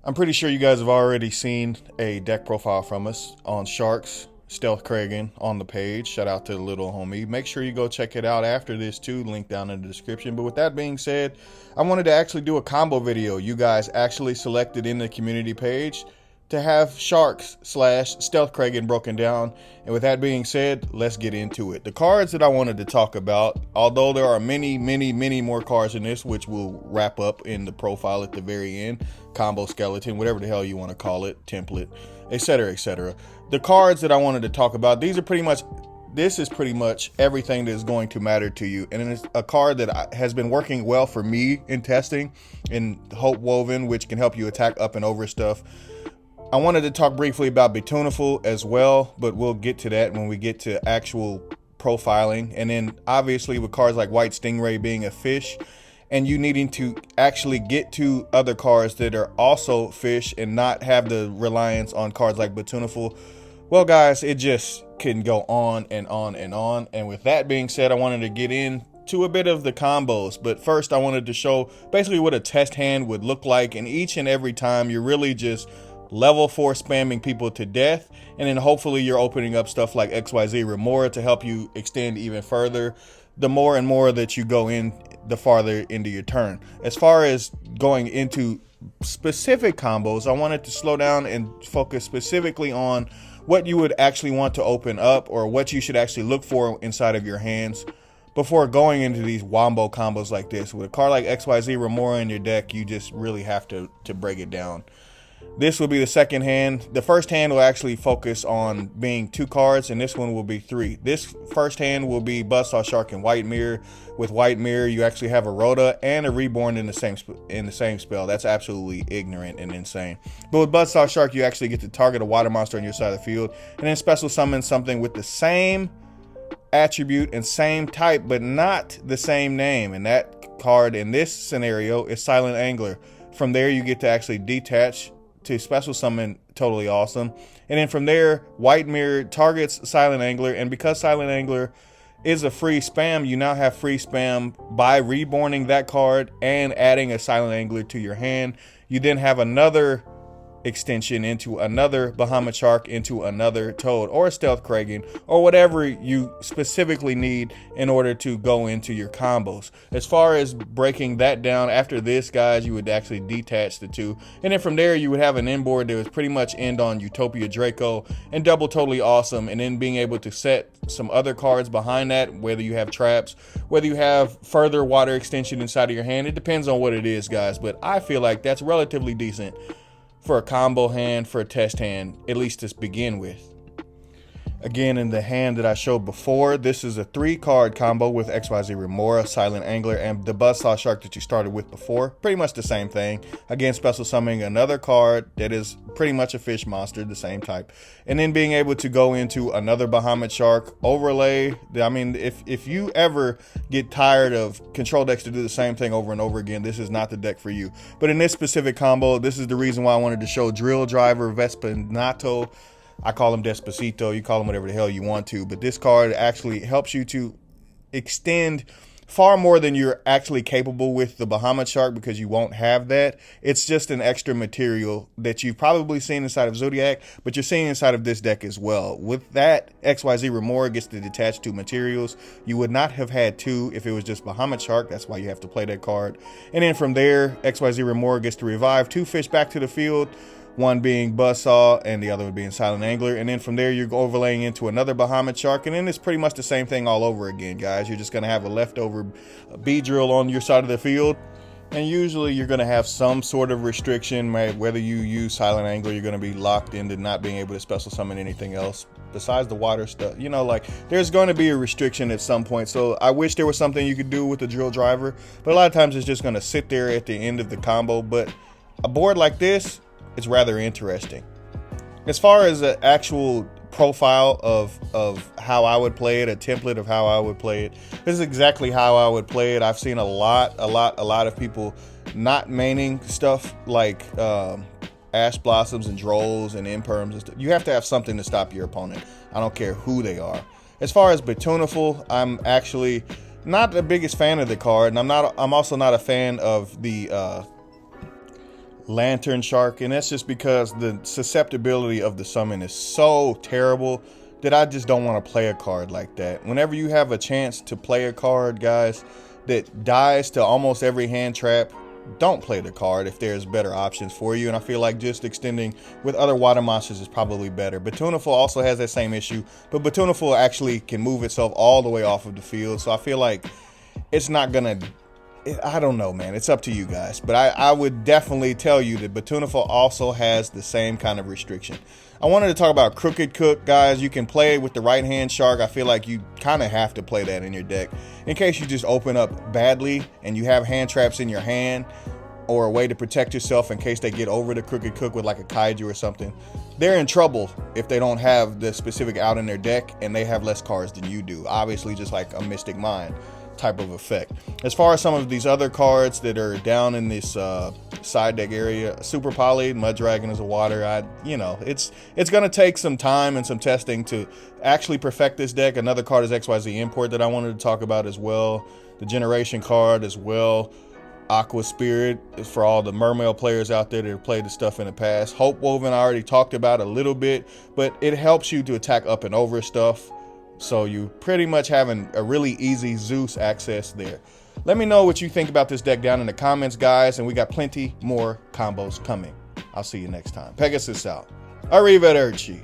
I'm pretty sure you guys have already seen a deck profile from us on Sharks, Stealth Kragen on the page. Shout out to the little homie. Make sure you go check it out after this too, link down in the description. But with that being said, I wanted to actually do a combo video. You guys actually selected in the community page to have Sharks / Stealth Kragen broken down. And with that being said, let's get into it. The cards that I wanted to talk about, although there are many more cards in this, which we'll wrap up in the profile at the very end, combo skeleton, whatever the hell you want to call it, template, etc, etc. The cards that I wanted to talk about, this is pretty much everything that is going to matter to you. And it's a card that has been working well for me in testing in Hope Woven, which can help you attack up and over stuff. I wanted to talk briefly about Betuniful as well, but we'll get to that when we get to actual profiling. And then obviously with cards like White Stingray being a fish and you needing to actually get to other cards that are also fish and not have the reliance on cards like Betuniful. Well guys, it just can go on and on and on. And with that being said, I wanted to get into a bit of the combos, but first I wanted to show basically what a test hand would look like. And each and every time you're really just level 4 spamming people to death, and then hopefully you're opening up stuff like XYZ Remora to help you extend even further. The more and more that you go in, the farther into your turn. As far as going into specific combos, I wanted to slow down and focus specifically on what you would actually want to open up or what you should actually look for inside of your hands before going into these wombo combos like this. With a card like XYZ Remora in your deck, you just really have to break it down. This will be the second hand. The first hand will actually focus on being 2 cards, and this one will be 3. This first hand will be Buzzsaw Shark and White Mirror. With White Mirror, you actually have a Rhoda and a Reborn in the same spell. That's absolutely ignorant and insane. But with Buzzsaw Shark, you actually get to target a water monster on your side of the field, and then special summon something with the same attribute and same type, but not the same name. And that card in this scenario is Silent Angler. From there, you get to actually detach to special summon Totally Awesome, and then from there White Mirror targets Silent Angler, and because Silent Angler is a free spam, you now have free spam by reborning that card and adding a Silent Angler to your hand. You then have another extension into another Bahamut Shark, into another Toad or a Stealth Kragen, or whatever you specifically need in order to go into your combos. As far as breaking that down, after this guys, you would actually detach the 2, and then from there you would have an inboard that would pretty much end on Utopia Draco and double Totally Awesome, and then being able to set some other cards behind that, whether you have traps, whether you have further water extension inside of your hand. It depends on what it is guys, but I feel like that's relatively decent for a combo hand, for a test hand, at least to begin with. Again, in the hand that I showed before, this is a 3-card combo with XYZ Remora, Silent Angler, and the Buzzsaw Shark that you started with before. Pretty much the same thing. Again, special summoning another card that is pretty much a fish monster, the same type. And then being able to go into another Bahamut Shark, overlay. I mean, if you ever get tired of control decks to do the same thing over and over again, this is not the deck for you. But in this specific combo, this is the reason why I wanted to show Drill Driver, Vespinato. I call him Despacito, you call him whatever the hell you want to, but this card actually helps you to extend far more than you're actually capable with the Bahamut Shark, because you won't have that. It's just an extra material that you've probably seen inside of Zodiac, but you're seeing inside of this deck as well. With that, XYZ Remora gets to detach 2 materials. You would not have had 2 if it was just Bahamut Shark. That's why you have to play that card. And then from there, XYZ Remora gets to revive 2 fish back to the field, one being Buzzsaw and the other one being Silent Angler. And then from there you're overlaying into another Bahamut Shark, and then it's pretty much the same thing all over again guys. You're just going to have a leftover B-drill on your side of the field, and usually you're going to have some sort of restriction. Whether you use Silent Angler, you're going to be locked into not being able to special summon anything else besides the water stuff. You know, like there's going to be a restriction at some point. So I wish there was something you could do with the Drill Driver, but a lot of times it's just going to sit there at the end of the combo. But a board like this, it's rather interesting. As far as the actual profile of how I would play it, a template of how I would play it, this is exactly how I would play it. I've seen a lot of people not maining stuff like Ash Blossoms and Drolls and Imperms and stuff. You have to have something to stop your opponent. I don't care who they are. As far as Betuniful, I'm actually not the biggest fan of the card, and I'm also not a fan of the Lantern Shark, and that's just because the susceptibility of the summon is so terrible that I just don't want to play a card like that. Whenever you have a chance to play a card, guys, that dies to almost every hand trap, don't play the card if there's better options for you. And I feel like just extending with other water monsters is probably better. Batunaful also has that same issue, but Batunaful actually can move itself all the way off of the field. So I feel like it's not gonna, I don't know, man. It's up to you guys. But I would definitely tell you that Batunaful also has the same kind of restriction. I wanted to talk about Crooked Cook, guys. You can play with the right hand shark. I feel like you kind of have to play that in your deck in case you just open up badly and you have hand traps in your hand, or a way to protect yourself in case they get over the Crooked Cook with like a kaiju or something. They're in trouble if they don't have the specific out in their deck and they have less cards than you do. Obviously, just like a Mystic Mind type of effect. As far as some of these other cards that are down in this side deck area, Super Poly, Mud Dragon is a water. You know, it's gonna take some time and some testing to actually perfect this deck. Another card is XYZ Import that I wanted to talk about as well. The Generation card as well. Aqua Spirit is for all the Mermail players out there that have played the stuff in the past. Hope Woven I already talked about a little bit, but it helps you to attack up and over stuff. So you pretty much having a really easy Zeus access there. Let me know what you think about this deck down in the comments, guys, and we got plenty more combos coming. I'll see you next time. Pegasus out. Arrivederci.